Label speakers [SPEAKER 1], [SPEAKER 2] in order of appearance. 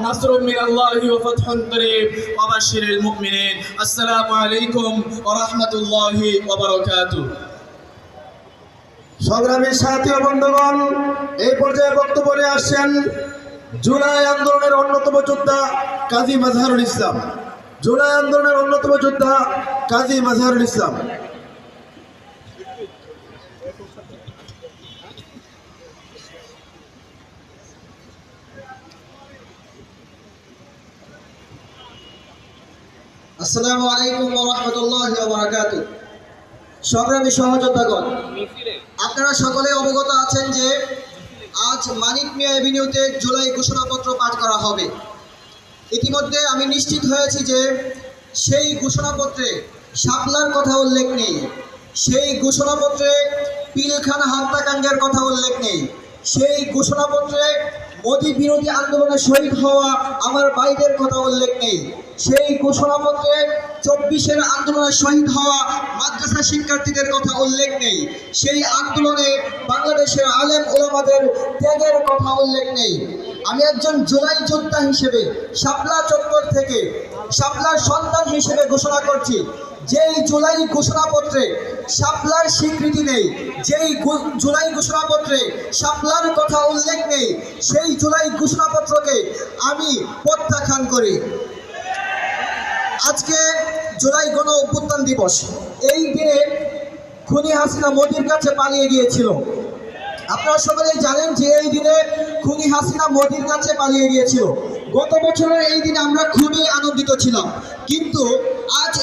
[SPEAKER 1] নাসরুম মিনাল্লাহি ওয়া ফাতহুন করিম ওয়া বাশশিরিল মুমিনিন। আসসালামু আলাইকুম ওয়া রাহমাতুল্লাহি ওয়া বারাকাতুহু।
[SPEAKER 2] সংগ্রামী সাথী ও বন্ধুগণ, এই পর্যায়ে বক্তব্য নিয়ে আসছেন জুলাই আন্দোলনের অন্যতম যোদ্ধা কাজী মাজহারুল ইসলাম। জুলাই আন্দোলনের অন্যতম যোদ্ধা কাজী মাজহারুল ইসলাম।
[SPEAKER 3] আসসালামু আলাইকুম ওয়া রাহমাতুল্লাহি ওয়া বারাকাতুহু। সংগ্রামী সহযোদ্ধাগণ, আপনারা সকলে অবগত আছেন যে আজ মানিক মিয়া এভিনিউতে জুলাই ঘোষণাপত্র পাঠ করা হবে। ইতিমধ্যে আমি নিশ্চিত হয়েছি যে সেই ঘোষণাপত্রে শাপলার কথা উল্লেখ নেই, সেই ঘোষণাপত্রে পিলখানা হত্যাকাণ্ডের কথা উল্লেখ নেই, সেই ঘোষণাপত্রে মোদি বিরোধী আন্দোলনে শহীদ হওয়া আমার ভাইদের কথা উল্লেখ নেই, সেই ঘোষণাপত্রে 24-এর আন্দোলনে শহীদ হওয়া মাদ্রাসা শিক্ষার্থীদের কথা উল্লেখ নেই, সেই আন্দোলনে বাংলাদেশের আলেম ওলামাদের ত্যাগের কথা উল্লেখ নেই। আমি একজন জুলাই যোদ্ধা হিসেবে শাপলা চত্বর থেকে শাপলার সন্তান হিসেবে ঘোষণা করছি, যেই জুলাই ঘোষণাপত্রে শাপলার স্বীকৃতি নেই, যেই জুলাই ঘোষণাপত্রে শাপলার কথা উল্লেখ নেই, সেই জুলাই ঘোষণাপত্রকে আমি প্রত্যাখ্যান করি। আজকে জুলাই গণ অভ্যুত্থান দিবস। এই দিনে খুনি হাসিনা মোদির কাছে পালিয়ে গিয়েছিল। আপনারা সকলেই জানেন যে এই দিনে খুনি হাসিনা মোদির কাছে পালিয়ে গিয়েছিল। গত বছরের এই দিনে আমরা খুবই আনন্দিত ছিলাম, কিন্তু আজ